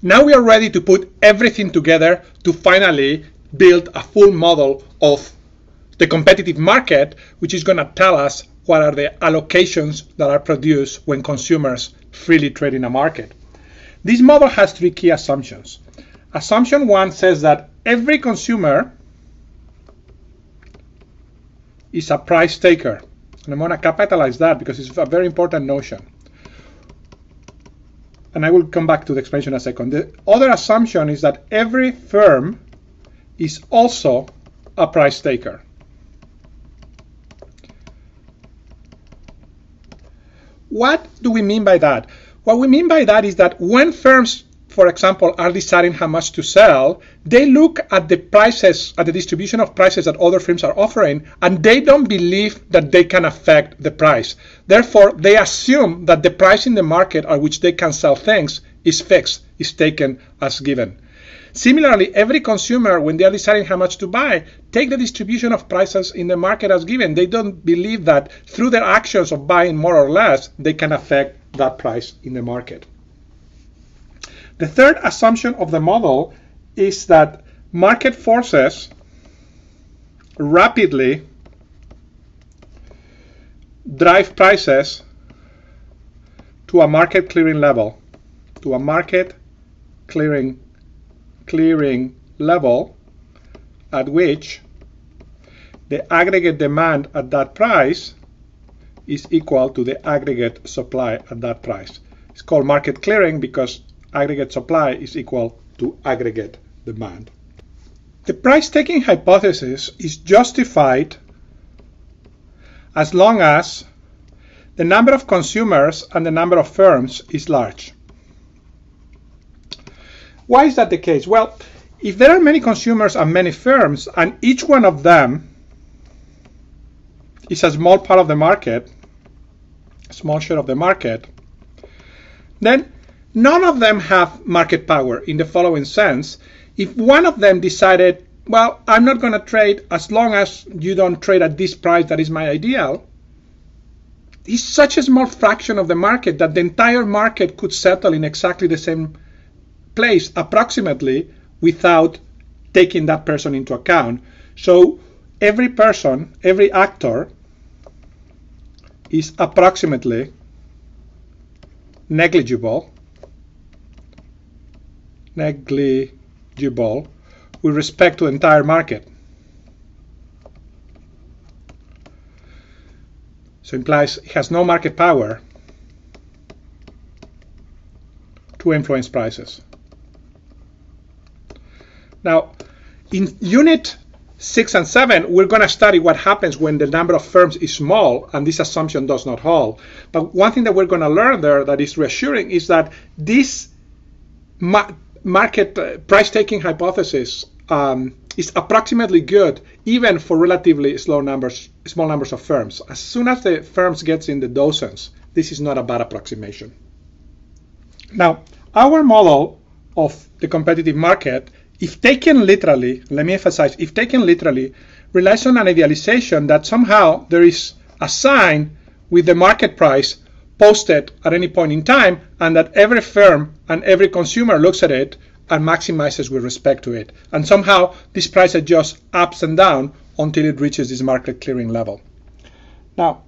Now we are ready to put everything together to finally build a full model of the competitive market, which is going to tell us what are the allocations that are produced when consumers freely trade in a market. This model has three key assumptions. Assumption one says that every consumer is a price taker. And I'm going to capitalize that because it's a very important notion. And I will come back to the explanation in a second. The other assumption is that every firm is also a price taker. What do we mean by that? What we mean by that is that when firms, for example, are deciding how much to sell, they look at the prices, at the distribution of prices that other firms are offering, and they don't believe that they can affect the price. Therefore, they assume that the price in the market at which they can sell things is fixed, is taken as given. Similarly, every consumer, when they are deciding how much to buy, take the distribution of prices in the market as given. They don't believe that through their actions of buying more or less, they can affect that price in the market. The third assumption of the model is that market forces rapidly drive prices to a market clearing level, clearing level at which the aggregate demand at that price is equal to the aggregate supply at that price. It's called market clearing because aggregate supply is equal to aggregate demand. The price-taking hypothesis is justified as long as the number of consumers and the number of firms is large. Why is that the case? Well, if there are many consumers and many firms, and each one of them is a small part of the market, a small share of the market, then none of them have market power in the following sense. If one of them decided, well, I'm not going to trade as long as you don't trade at this price that is my ideal, it's such a small fraction of the market that the entire market could settle in exactly the same place approximately without taking that person into account. So every person, every actor is approximately negligible with respect to the entire market. So it implies it has no market power to influence prices. Now, in Unit 6 and 7, we're going to study what happens when the number of firms is small and this assumption does not hold. But one thing that we're going to learn there that is reassuring is that this market price-taking hypothesis is approximately good even for relatively small numbers of firms. As soon as the firms gets in the dozens, this is not a bad approximation. Now, our model of the competitive market, if taken literally, let me emphasize, if taken literally, relies on an idealization that somehow there is a sign with the market price posted at any point in time, and that every firm and every consumer looks at it and maximizes with respect to it. And somehow this price adjusts ups and down until it reaches this market clearing level. Now,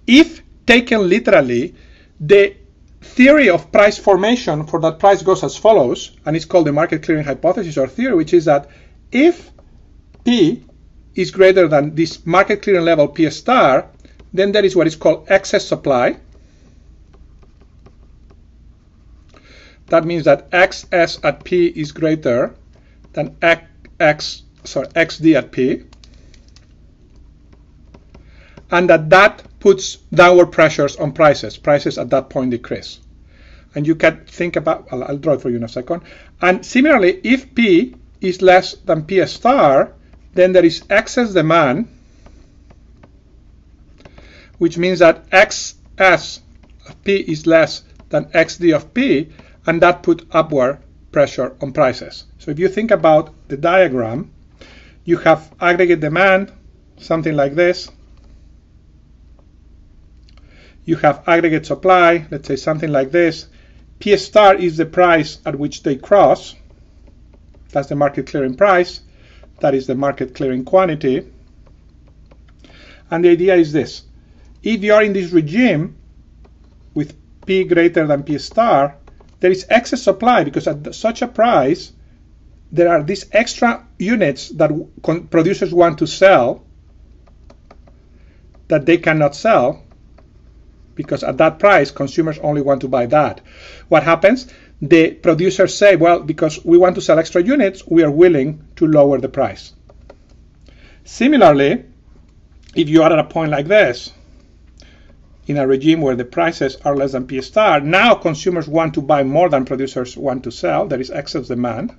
if taken literally, the theory of price formation for that price goes as follows, and it's called the market clearing hypothesis or theory, which is that if P is greater than this market clearing level P star, then there is what is called excess supply. That means that XS at P is greater than XD at P, and that puts downward pressures on prices. Prices at that point decrease. And you can think about, I'll draw it for you in a second. And similarly, if P is less than P star, then there is excess demand, which means that XS of P is less than XD of P, and that put upward pressure on prices. So if you think about the diagram, you have aggregate demand, something like this. You have aggregate supply, let's say something like this. P star is the price at which they cross. That's the market clearing price. That is the market clearing quantity. And the idea is this. If you are in this regime with P greater than P star, there is excess supply because at such a price, there are these extra units that producers want to sell that they cannot sell because at that price, consumers only want to buy that. What happens? The producers say, well, because we want to sell extra units, we are willing to lower the price. Similarly, if you are at a point like this, in a regime where the prices are less than P star, now consumers want to buy more than producers want to sell. There is excess demand.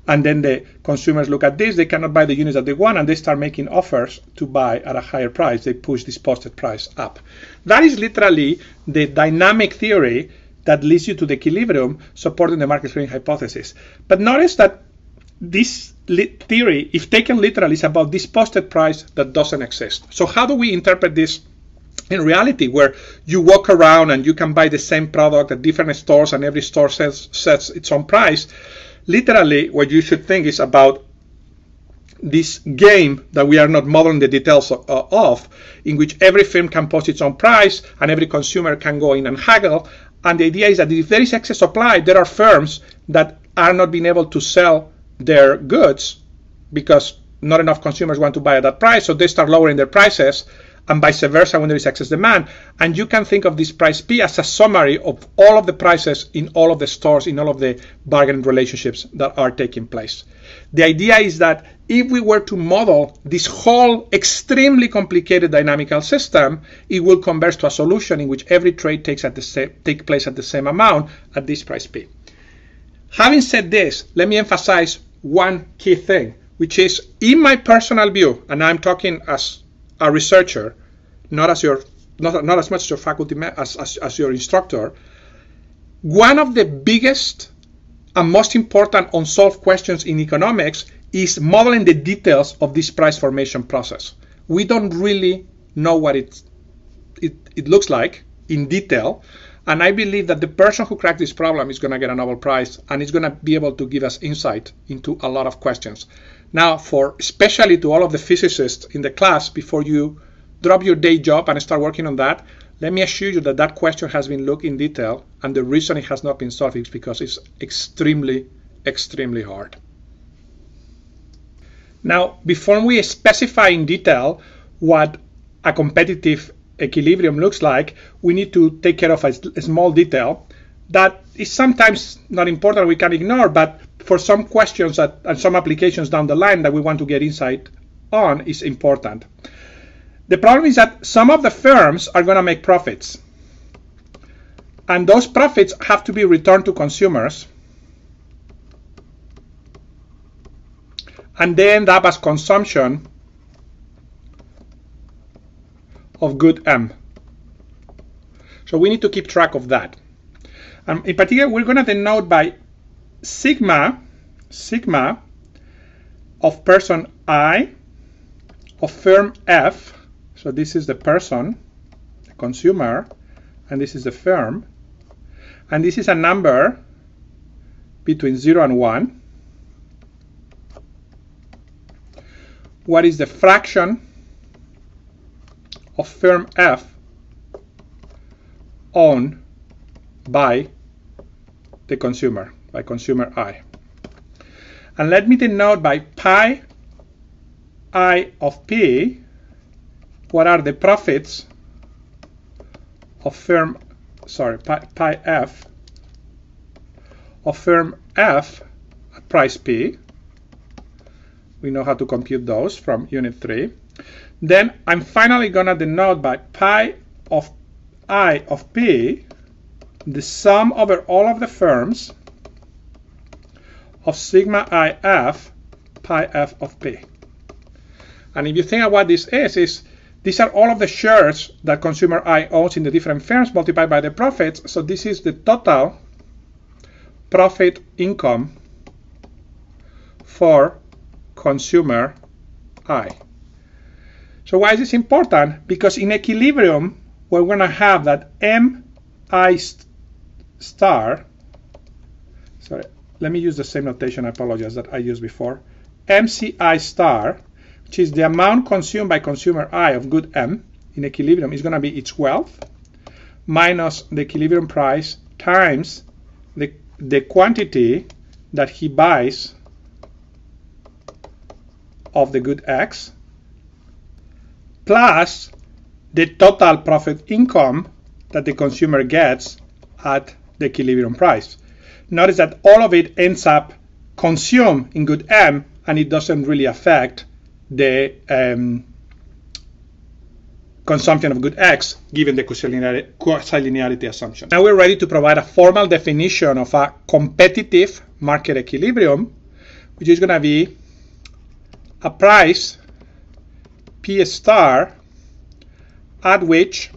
And then the consumers look at this, they cannot buy the units that they want, and they start making offers to buy at a higher price. They push this posted price up. That is literally the dynamic theory that leads you to the equilibrium supporting the market clearing hypothesis. But notice that this theory, if taken literally, is about this posted price that doesn't exist. So how do we interpret this in reality, where you walk around and you can buy the same product at different stores and every store sets its own price? Literally, what you should think is about this game that we are not modeling the details of, in which every firm can post its own price and every consumer can go in and haggle. And the idea is that if there is excess supply, there are firms that are not being able to sell their goods because not enough consumers want to buy at that price, so they start lowering their prices, and vice versa when there is excess demand. And you can think of this price P as a summary of all of the prices in all of the stores, in all of the bargaining relationships that are taking place. The idea is that if we were to model this whole extremely complicated dynamical system, it will converge to a solution in which every trade takes place at the same amount at this price P. Having said this, let me emphasize one key thing, which is, in my personal view, and I'm talking as a researcher, not as much as your faculty as your instructor, one of the biggest and most important unsolved questions in economics is modeling the details of this price formation process. We don't really know what it looks like in detail, and I believe that the person who cracked this problem is going to get a Nobel Prize, and is going to be able to give us insight into a lot of questions. Now, especially to all of the physicists in the class, before you drop your day job and start working on that, let me assure you that that question has been looked in detail, and the reason it has not been solved is because it's extremely, extremely hard. Now, before we specify in detail what a competitive equilibrium looks like, we need to take care of a small detail that is sometimes not important, we can ignore, but for some questions and some applications down the line that we want to get insight on is important. The problem is that some of the firms are going to make profits, and those profits have to be returned to consumers, and they end up as consumption of good M. So we need to keep track of that. In particular, we're going to denote by sigma of person I of firm F. So this is the person, the consumer, and this is the firm. And this is a number between 0 and 1. What is the fraction of firm F owned by the consumer, by consumer I? And let me denote by pi I of P what are the profits of firm, pi F of firm F at price P. We know how to compute those from unit 3. Then I'm finally going to denote by pi of I of P the sum over all of the firms of sigma IF pi F of P. And if you think of what this is these are all of the shares that consumer I owns in the different firms multiplied by the profits. So this is the total profit income for consumer I. So why is this important? Because in equilibrium, we're going to have that M MCI star, sorry, let me use the same notation, I apologize, that I used before. MCI star, which is the amount consumed by consumer I of good M in equilibrium, is going to be its wealth minus the equilibrium price times the quantity that he buys of the good X plus the total profit income that the consumer gets at the equilibrium price. Notice that all of it ends up consumed in good M, and it doesn't really affect the consumption of good X given the quasi-linearity assumption. Now we're ready to provide a formal definition of a competitive market equilibrium, which is going to be a price P star at which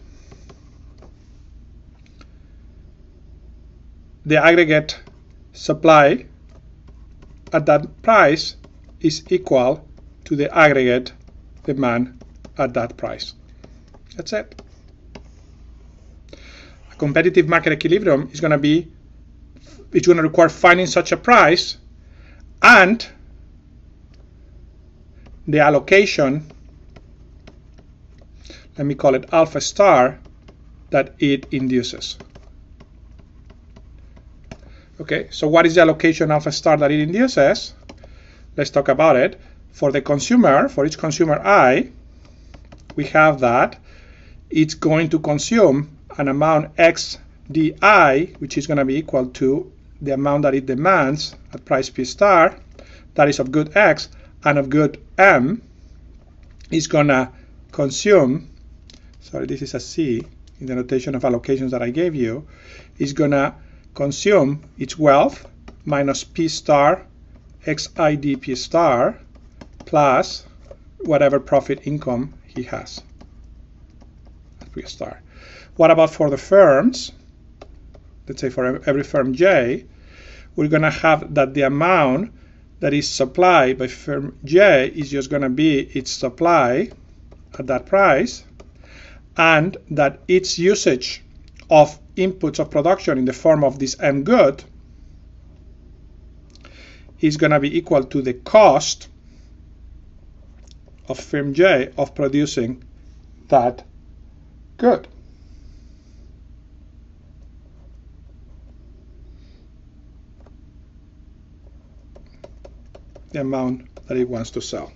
the aggregate supply at that price is equal to the aggregate demand at that price. That's it. A competitive market equilibrium is going to require finding such a price and the allocation, let me call it alpha star, that it induces. Okay, so what is the allocation alpha star that it induces? Let's talk about it. For the consumer, for each consumer I, we have that it's going to consume an amount X DI, which is going to be equal to the amount that it demands at price P star, that is of good X, and of good M is going to consume, sorry, this is a C in the notation of allocations that I gave you, is going to consume its wealth minus P star XID P star plus whatever profit income he has at P star. What about for the firms? Let's say for every firm J, we're going to have that the amount that is supplied by firm J is just going to be its supply at that price, and that its usage of inputs of production in the form of this M good is going to be equal to the cost of firm J of producing that good. The amount that it wants to sell.